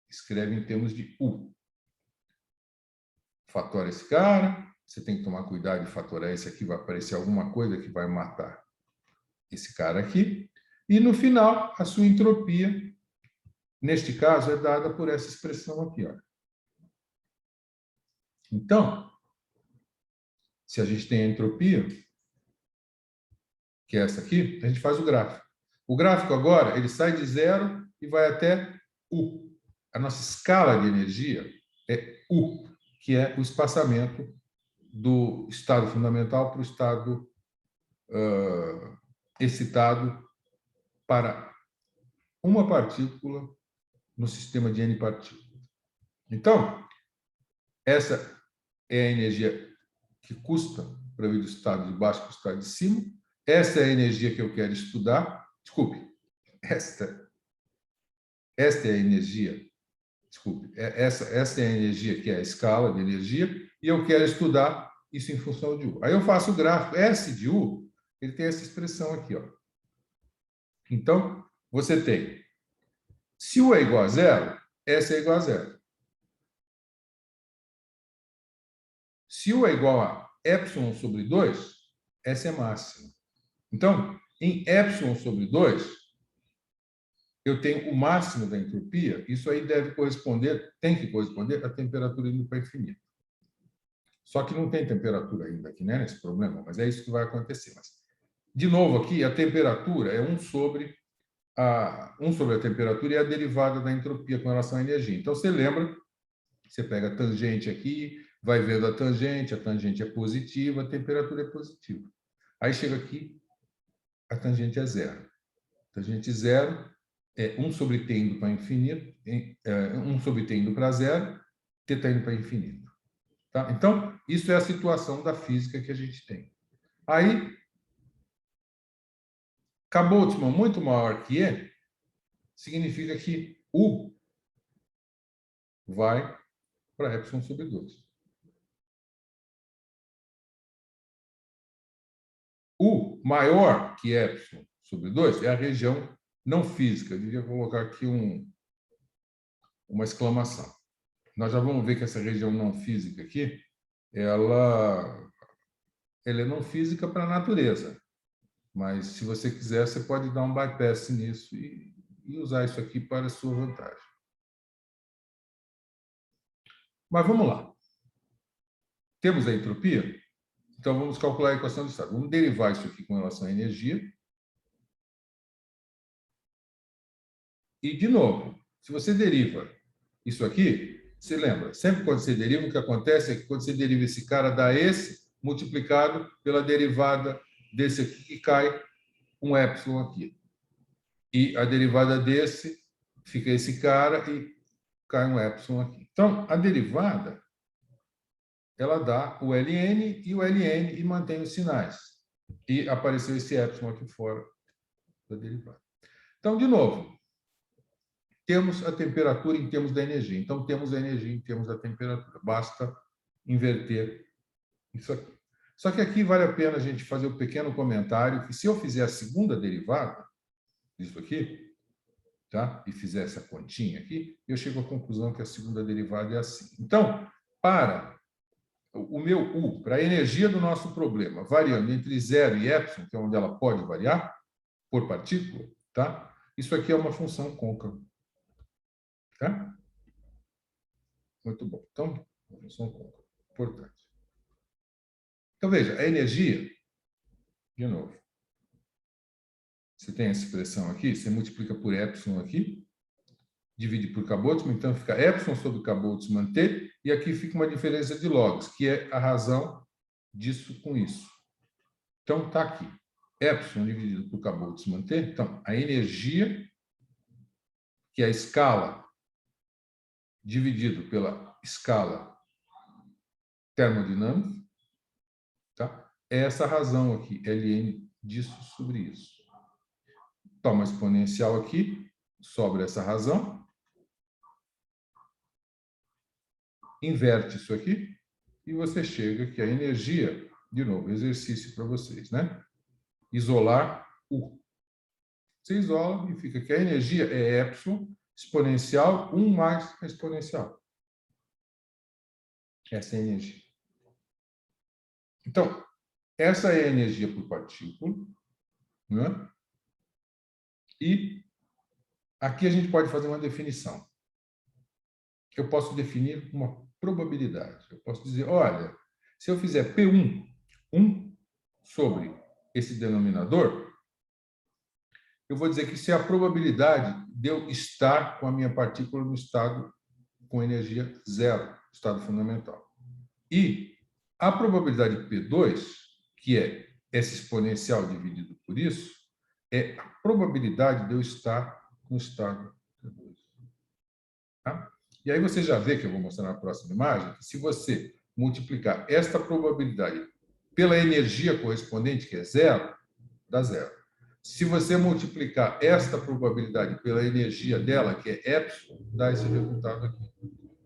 Escreve em termos de U. Fatora esse cara, Você tem que tomar cuidado de fatorar esse aqui, vai aparecer alguma coisa que vai matar esse cara aqui. E, no final, a sua entropia, neste caso, é dada por essa expressão aqui. Ó. Então, se a gente tem a entropia, que é essa aqui, a gente faz o gráfico. O gráfico agora, ele sai de 0 e vai até U. A nossa escala de energia é U, que é o espaçamento do estado fundamental para o estado excitado para uma partícula no sistema de N partículas. Então, essa é a energia que custa para ir do estado de baixo para o estado de cima. Essa é a energia que eu quero estudar. Desculpe, esta é a energia. Desculpe, essa é a energia que é a escala de energia, e eu quero estudar isso em função de U. Aí eu faço o gráfico. S de U, ele tem essa expressão aqui. Ó. Então, você tem, se U é igual a 0, S é igual a 0. Se U é igual a epsilon sobre 2, S é máximo. Então, em epsilon sobre 2, eu tenho o máximo da entropia, isso aí deve corresponder, tem que corresponder à temperatura indo para infinito. Só que não tem temperatura ainda aqui, né, nesse problema, mas é isso que vai acontecer. Mas, de novo, aqui, a temperatura é 1 sobre a temperatura e a derivada da entropia com relação à energia. Então, você lembra, você pega a tangente aqui, vai vendo a tangente é positiva, a temperatura é positiva. Aí chega aqui, a tangente é 0. Tangente 0 é 1 sobre t indo para infinito, 1 sobre t indo para 0, t está indo para infinito. Tá? Então, isso é a situação da física que a gente tem. Aí, K-Boltzmann muito maior que E, significa que U vai para epsilon sobre 2. U maior que epsilon sobre 2 é a região não física. Eu devia colocar aqui uma exclamação. Nós já vamos ver que essa região não física aqui, ela é não física para a natureza. Mas, se você quiser, você pode dar um bypass nisso e usar isso aqui para a sua vantagem. Mas vamos lá. Temos a entropia? Então, vamos calcular a equação do estado. Vamos derivar isso aqui com relação à energia. E, de novo, se você deriva isso aqui, você lembra, sempre quando você deriva, o que acontece é que quando você deriva esse cara, dá esse multiplicado pela derivada desse aqui, que cai um epsilon aqui. E a derivada desse fica esse cara e cai um epsilon aqui. Então, a derivada, ela dá o ln e o ln e mantém os sinais. E apareceu esse epsilon aqui fora da derivada. Então, de novo, temos a temperatura em termos da energia. Então, temos a energia em termos da temperatura. Basta inverter isso aqui. Só que aqui vale a pena a gente fazer um pequeno comentário que, se eu fizer a segunda derivada disso aqui, tá? E fizer essa continha aqui, eu chego à conclusão que a segunda derivada é assim. Então, para o meu U, para a energia do nosso problema, variando entre 0 e epsilon, que é onde ela pode variar, por partícula, tá? Isso aqui é uma função côncava. Tá? Muito bom. Então, uma função côncava. Importante. Então, veja, a energia, de novo, você tem essa expressão aqui, você multiplica por epsilon aqui, divide por K-Boltzmann, então fica epsilon sobre K-Boltzmann T, e aqui fica uma diferença de logs, que é a razão disso com isso. Então, está aqui. Epsilon dividido por K-Boltzmann T. Então, a energia, que é a escala dividido pela escala termodinâmica, tá? É essa razão aqui, ln disso sobre isso. Toma exponencial aqui, sobra essa razão. Inverte isso aqui e você chega que a energia, de novo, exercício para vocês, né? Isolar U. Você isola e fica que a energia é epsilon exponencial 1 mais a exponencial. Essa é a energia. Então, essa é a energia por partícula, né? E aqui a gente pode fazer uma definição. Eu posso definir uma probabilidade. Eu posso dizer, olha, se eu fizer P1, 1 sobre esse denominador, eu vou dizer que isso é a probabilidade de eu estar com a minha partícula no estado com energia zero, estado fundamental. E a probabilidade P2, que é essa exponencial dividido por isso, é a probabilidade de eu estar no estado P2. Tá? E aí você já vê, que eu vou mostrar na próxima imagem, que se você multiplicar esta probabilidade pela energia correspondente, que é zero, dá zero. Se você multiplicar esta probabilidade pela energia dela, que é epsilon, dá esse resultado aqui.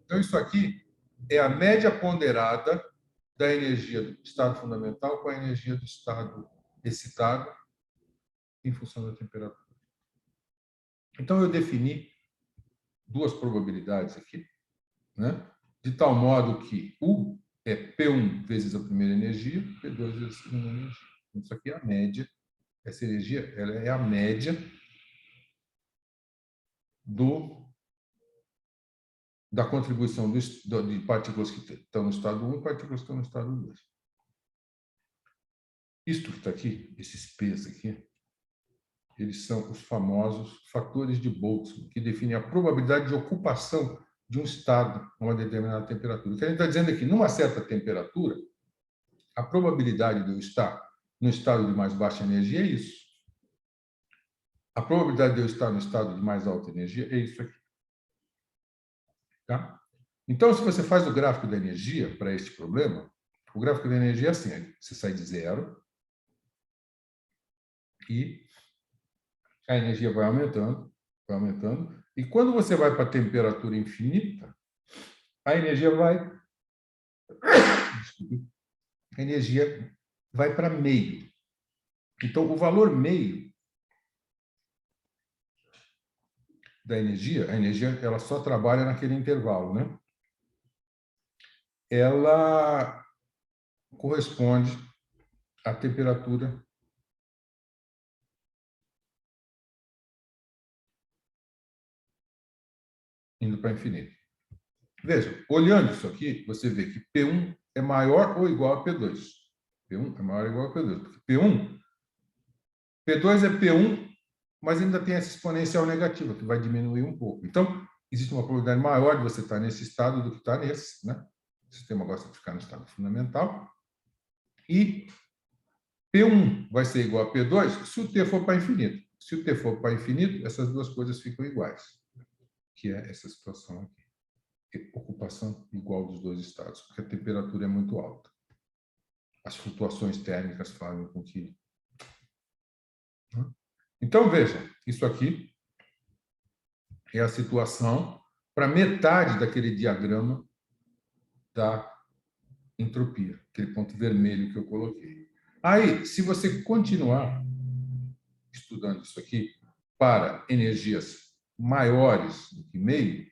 Então, isso aqui é a média ponderada da energia do estado fundamental com a energia do estado excitado em função da temperatura. Então, eu defini duas probabilidades aqui, né? De tal modo que U é P1 vezes a primeira energia, P2 vezes a segunda energia. Isso aqui é a média. Essa energia ela é a média da contribuição de partículas que estão no estado 1 e partículas que estão no estado 2. Isto que está aqui, esses P's aqui, eles são os famosos fatores de Boltzmann, que definem a probabilidade de ocupação de um estado a uma determinada temperatura. O que a gente está dizendo é que, numa certa temperatura, a probabilidade de eu estar no estado de mais baixa energia é isso. A probabilidade de eu estar no estado de mais alta energia é isso aqui. Tá? Então, se você faz o gráfico da energia para este problema, o gráfico da energia é assim, você sai de zero e a energia vai aumentando, e quando você vai para a temperatura infinita, a energia para meio. Então, o valor meio da energia, a energia ela só trabalha naquele intervalo, né? Ela corresponde à temperatura indo para infinito. Veja, olhando isso aqui, você vê que P1 é maior ou igual a P2. P1 é maior ou igual a P2. Porque P2 é P1, mas ainda tem essa exponencial negativa, que vai diminuir um pouco. Então, existe uma probabilidade maior de você estar nesse estado do que estar nesse, né? O sistema gosta de ficar no estado fundamental. E P1 vai ser igual a P2 se o T for para infinito. Se o T for para infinito, essas duas coisas ficam iguais, que é essa situação aqui. Ocupação igual dos dois estados, porque a temperatura é muito alta. As flutuações térmicas fazem com que... Então, veja, isso aqui é a situação para metade daquele diagrama da entropia, aquele ponto vermelho que eu coloquei. Aí, se você continuar estudando isso aqui para energias maiores do que meio,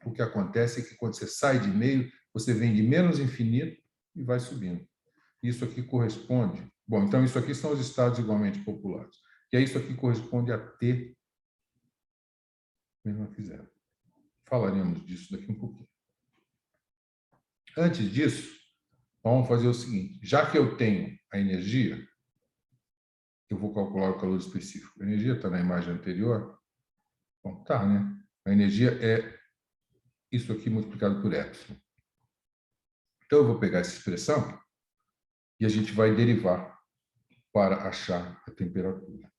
o que acontece é que quando você sai de meio, você vem de menos infinito e vai subindo. Isso aqui corresponde... Bom, então isso aqui são os estados igualmente populados. E aí isso aqui corresponde a T menos zero. Falaremos disso daqui um pouquinho. Antes disso, vamos fazer o seguinte. Já que eu tenho a energia, eu vou calcular o calor específico. A energia está na imagem anterior? Bom, tá, né? A energia é isso aqui multiplicado por epsilon. Então, eu vou pegar essa expressão e a gente vai derivar para achar a temperatura.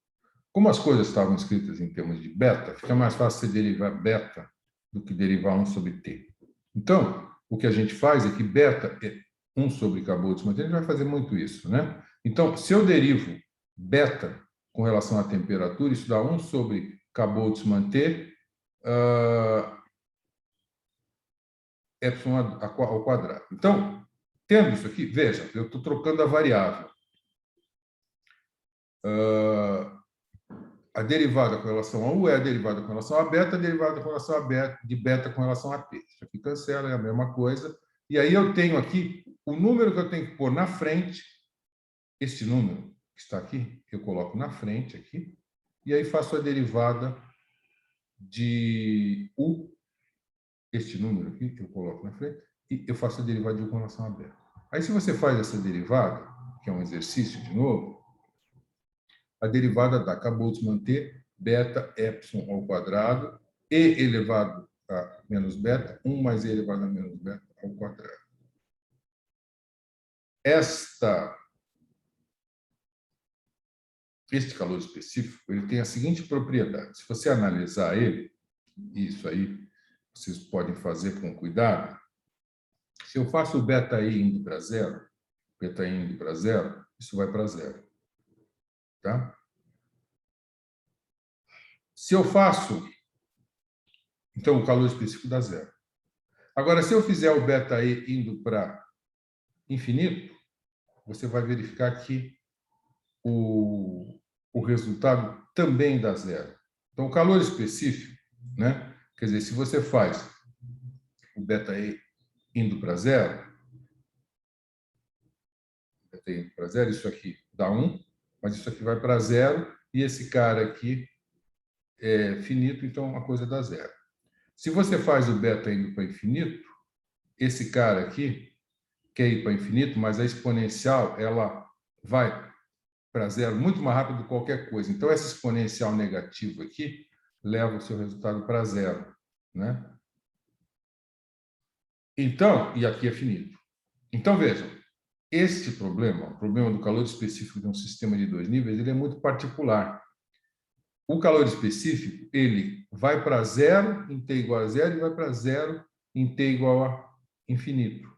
Como as coisas estavam escritas em termos de beta, fica mais fácil você derivar beta do que derivar 1 sobre t. Então, o que a gente faz é que beta é 1 sobre K-Boltzmann. A gente vai fazer muito isso, né? Então, se eu derivo beta com relação à temperatura, isso dá 1 sobre K-Boltzmann T epsilon ao quadrado. Então, tendo isso aqui, veja, eu estou trocando a variável. A derivada com relação a U é a derivada com relação a beta com relação a beta, de beta com relação a T. Isso aqui cancela, é a mesma coisa. E aí eu tenho aqui o número que eu tenho que pôr na frente, este número que está aqui, eu coloco na frente aqui, e aí faço a derivada de U, este número aqui, que eu coloco na frente, e eu faço a derivada de U com relação a beta. Aí, se você faz essa derivada, que é um exercício de novo, a derivada dá, acabou de manter, beta epsilon ao quadrado, e elevado a menos beta, 1 mais e elevado a menos beta ao quadrado. Este calor específico, ele tem a seguinte propriedade. Se você analisar ele, isso aí vocês podem fazer com cuidado. Se eu faço o beta-i indo para zero, beta-i indo para zero, isso vai para zero. Tá? Se eu faço, então o calor específico dá zero. Agora, se eu fizer o beta-i indo para infinito, você vai verificar que o resultado também dá zero. Então, o calor específico, né? Quer dizer, se você faz o beta-i indo para zero, isso aqui dá 1, mas isso aqui vai para zero, e esse cara aqui é finito, então a coisa dá zero. Se você faz o beta indo para infinito, esse cara aqui quer ir para infinito, mas a exponencial ela vai para zero muito mais rápido do que qualquer coisa. Então, essa exponencial negativa aqui leva o seu resultado para zero, né? Então, e aqui é finito. Então, vejam, este problema, o problema do calor específico de um sistema de 2 níveis, ele é muito particular. O calor específico, ele vai para zero em t igual a zero e vai para zero em t igual a infinito.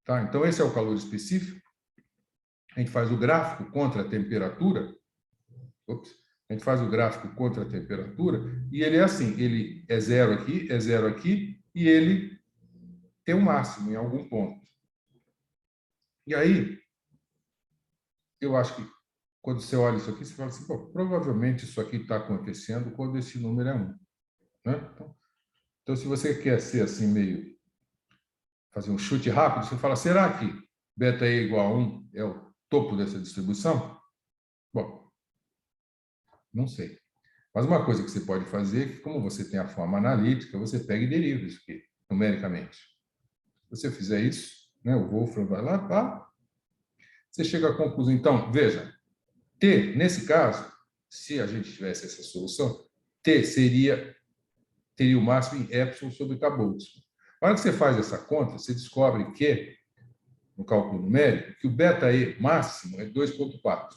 Tá? Então, esse é o calor específico. A gente faz o gráfico contra a temperatura. A gente faz o gráfico contra a temperatura e ele é assim, ele é zero aqui e ele tem um máximo em algum ponto. E aí, eu acho que quando você olha isso aqui, você fala assim, pô, provavelmente isso aqui está acontecendo quando esse número é 1. Né? Então, se você quer ser assim meio, fazer um chute rápido, você fala, será que beta e igual a 1 é o topo dessa distribuição? Bom, não sei. Mas uma coisa que você pode fazer é que, como você tem a forma analítica, você pega e deriva isso aqui, numericamente. Se você fizer isso, né, o Wolfram vai lá, pá, você chega à conclusão. Então, veja, T, nesse caso, se a gente tivesse essa solução, T teria o máximo em epsilon sobre K-Boltzmann. Na hora que você faz essa conta, você descobre que, no cálculo numérico, que o beta-E máximo é 2,4.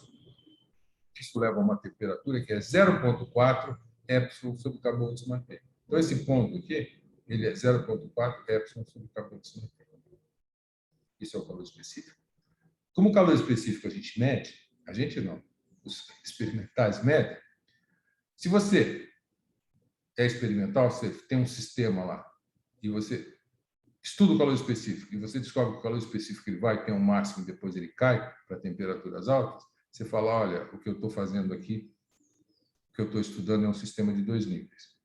Isso leva a uma temperatura que é 0,4 epsilon sobre K-Boltzmann. Então, esse ponto aqui, ele é 0,4 epsilon sobre K-Boltzmann. Isso é o calor específico. Como o calor específico a gente mede, a gente não, os experimentais medem. Se você é experimental, você tem um sistema lá e você estuda o calor específico e você descobre que o calor específico ele vai ter um máximo e depois ele cai para temperaturas altas, você fala, olha, o que eu estou fazendo aqui, o que eu estou estudando é um sistema de 2 níveis.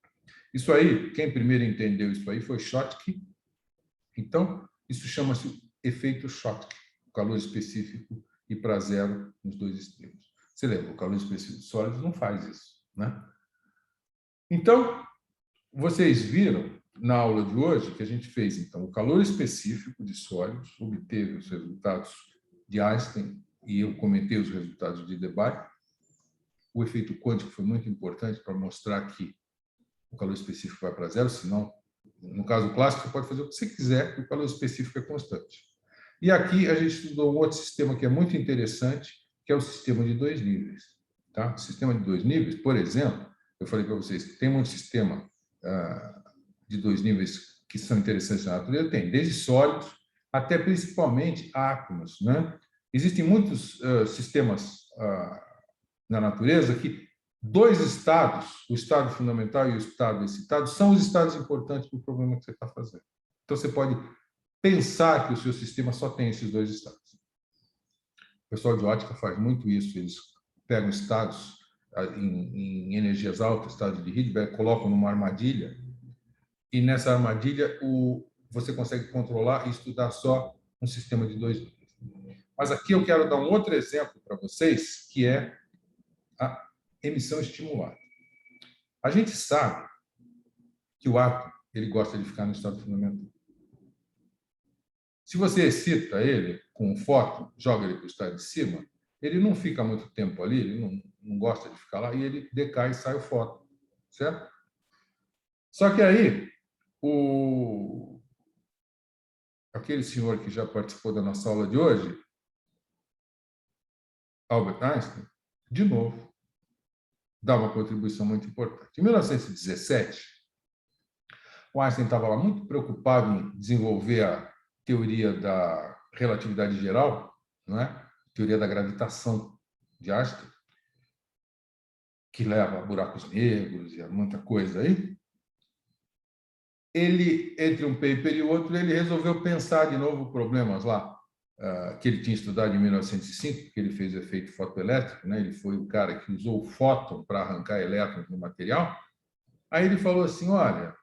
Isso aí, quem primeiro entendeu isso aí foi Schottky. Então, isso chama-se efeito Schottky, o calor específico ir para zero nos 2 extremos. Você lembra, o calor específico de sólidos não faz isso, né? Então, vocês viram na aula de hoje que a gente fez, então, o calor específico de sólidos, obteve os resultados de Einstein e eu comentei os resultados de Debye. O efeito quântico foi muito importante para mostrar que o calor específico vai para zero, senão, no caso clássico, você pode fazer o que você quiser, que o calor específico é constante. E aqui a gente estudou um outro sistema que é muito interessante, que é o sistema de 2 níveis. Tá? O sistema de 2 níveis, por exemplo, eu falei para vocês que tem um sistema de 2 níveis que são interessantes na natureza, tem desde sólidos até principalmente átomos. Né? Existem muitos sistemas na natureza que 2 estados, o estado fundamental e o estado excitado, são os estados importantes para o problema que você está fazendo. Então, você pode pensar que o seu sistema só tem esses 2 estados. O pessoal de ótica faz muito isso, eles pegam estados em energias altas, estados de Rydberg, colocam numa armadilha, e nessa armadilha você consegue controlar e estudar só um sistema de 2 níveis. Mas aqui eu quero dar um outro exemplo para vocês, que é a emissão estimulada. A gente sabe que o átomo ele gosta de ficar no estado fundamental. Se você excita ele com um fóton, joga ele para o estado de cima, ele não fica muito tempo ali, ele não gosta de ficar lá, e ele decai e sai o fóton, certo? Só que aí, aquele senhor que já participou da nossa aula de hoje, Albert Einstein, de novo, dá uma contribuição muito importante. Em 1917, o Einstein estava lá muito preocupado em desenvolver a teoria da relatividade geral, não é? Teoria da gravitação de Einstein, que leva a buracos negros e a muita coisa aí. Ele, entre um paper e outro, ele resolveu pensar de novo problemas lá que ele tinha estudado em 1905, que ele fez o efeito fotoelétrico, né? Ele foi o cara que usou o fóton para arrancar elétrons no material. Aí ele falou assim, olha,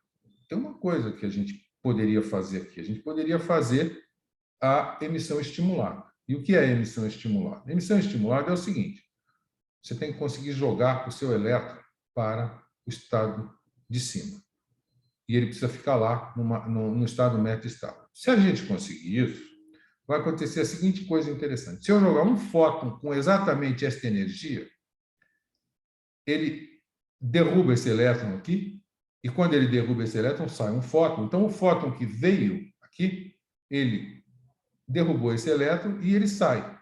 tem uma coisa que a gente poderia fazer aqui. A gente poderia fazer a emissão estimulada. E o que é a emissão estimulada? A emissão estimulada é o seguinte, você tem que conseguir jogar o seu elétron para o estado de cima. E ele precisa ficar lá no estado meta-estável. Se a gente conseguir isso, vai acontecer a seguinte coisa interessante. Se eu jogar um fóton com exatamente esta energia, ele derruba esse elétron aqui, e quando ele derruba esse elétron, sai um fóton. Então, o fóton que veio aqui, ele derrubou esse elétron e ele sai.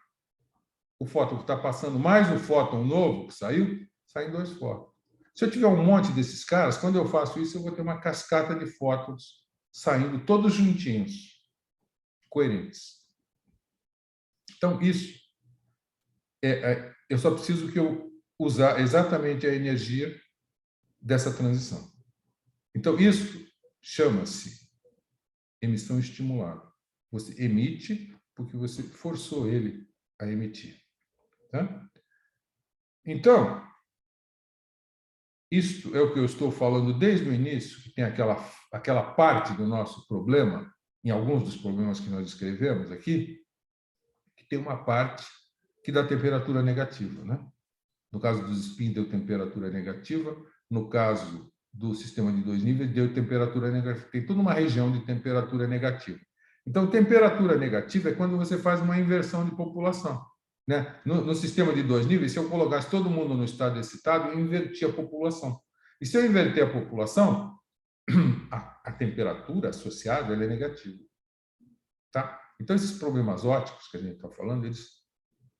O fóton que está passando mais o fóton novo que saiu, saem 2 fótons. Se eu tiver um monte desses caras, quando eu faço isso, eu vou ter uma cascata de fótons saindo todos juntinhos, coerentes. Então, isso, eu só preciso que eu usar exatamente a energia dessa transição. Então, isso chama-se emissão estimulada. Você emite porque você forçou ele a emitir. Tá? Então, isto é o que eu estou falando desde o início, que tem aquela parte do nosso problema, em alguns dos problemas que nós escrevemos aqui, que tem uma parte que dá temperatura negativa. Né? No caso dos spins, deu temperatura negativa. No caso do sistema de 2 níveis, deu temperatura negativa. Tem toda uma região de temperatura negativa. Então, temperatura negativa é quando você faz uma inversão de população. Né? No sistema de 2 níveis, se eu colocasse todo mundo no estado excitado, eu invertia a população. E se eu inverter a população, a temperatura associada ela é negativa. Tá? Então, esses problemas ópticos que a gente está falando, eles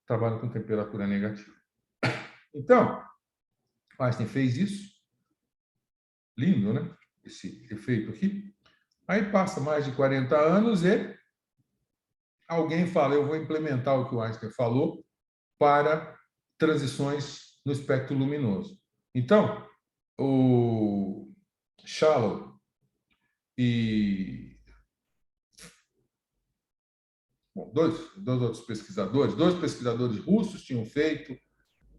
trabalham com temperatura negativa. Então, Einstein fez isso. Lindo, né? Esse efeito aqui. Aí passa mais de 40 anos e alguém fala, eu vou implementar o que o Einstein falou para transições no espectro luminoso. Então, o Shallow e dois outros pesquisadores, 2 pesquisadores russos tinham feito,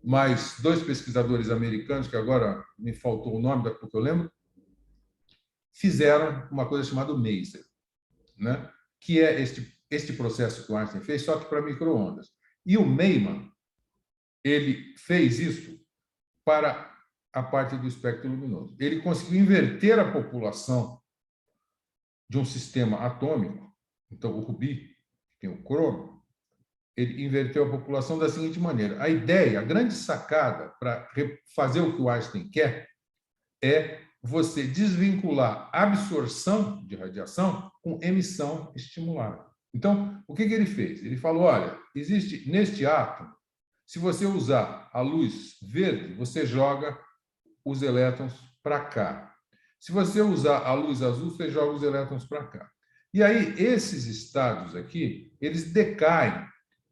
mais 2 pesquisadores americanos, que agora me faltou o nome, daqui a pouco eu lembro, fizeram uma coisa chamada Maser, né? Que é este processo que o Einstein fez, só que para micro-ondas. E o Meyman, ele fez isso para a parte do espectro luminoso. Ele conseguiu inverter a população de um sistema atômico. Então, o Rubi, que tem o cromo, ele inverteu a população da seguinte maneira. A ideia, a grande sacada para fazer o que o Einstein quer é você desvincular absorção de radiação com emissão estimulada. Então, o que ele fez? Ele falou, olha, existe neste átomo, se você usar a luz verde, você joga os elétrons para cá. Se você usar a luz azul, você joga os elétrons para cá. E aí, esses estados aqui, eles decaem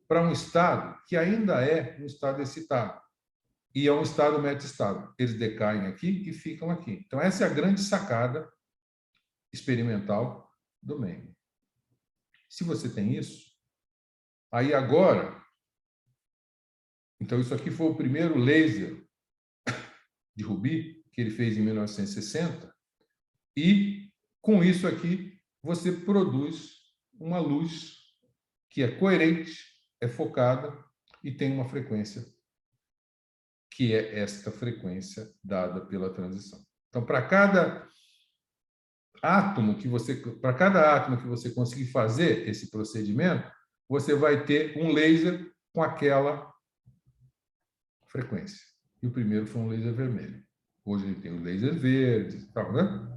para um estado que ainda é um estado excitado. E é um estado meta-estável. Eles decaem aqui e ficam aqui. Então, essa é a grande sacada experimental do Meyman. Se você tem isso, aí agora... Então, isso aqui foi o primeiro laser de Rubi, que ele fez em 1960, e com isso aqui você produz uma luz que é coerente, é focada e tem uma frequência que é esta frequência dada pela transição. Então, para cada átomo que você conseguir fazer esse procedimento, você vai ter um laser com aquela frequência. E o primeiro foi um laser vermelho. Hoje ele tem o laser verde e tal, né?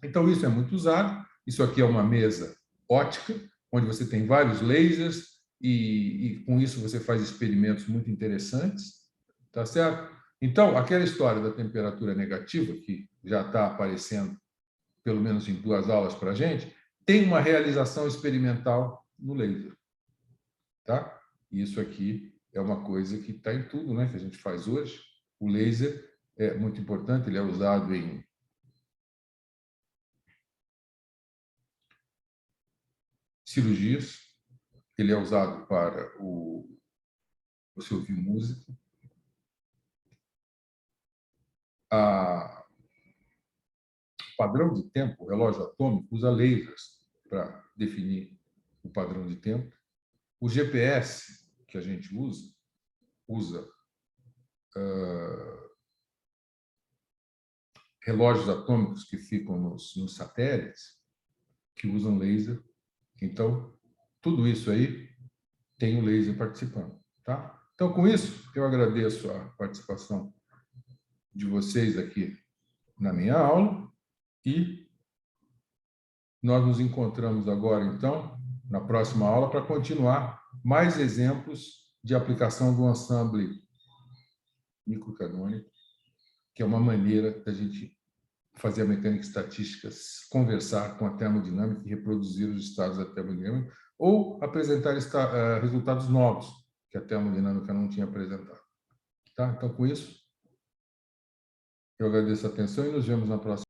Então, isso é muito usado. Isso aqui é uma mesa ótica, onde você tem vários lasers e com isso você faz experimentos muito interessantes, tá certo? Então, aquela história da temperatura negativa, que já está aparecendo pelo menos em 2 aulas para a gente, tem uma realização experimental no laser, tá? Isso aqui é uma coisa que está em tudo, né, que a gente faz hoje. O laser é muito importante, ele é usado em cirurgias, ele é usado para você ouvir música. O padrão de tempo, o relógio atômico, usa lasers para definir o padrão de tempo. O GPS que a gente usa relógios atômicos que ficam nos satélites, que usam laser. Então, tudo isso aí tem o laser participando, tá? Então, com isso, eu agradeço a participação de vocês aqui na minha aula e nós nos encontramos agora, então, na próxima aula para continuar mais exemplos de aplicação do ensemble microcanônico, que é uma maneira da gente fazer a mecânica estatística conversar com a termodinâmica e reproduzir os estados da termodinâmica ou apresentar resultados novos que a termodinâmica não tinha apresentado. Tá? Então, com isso, eu agradeço a atenção e nos vemos na próxima.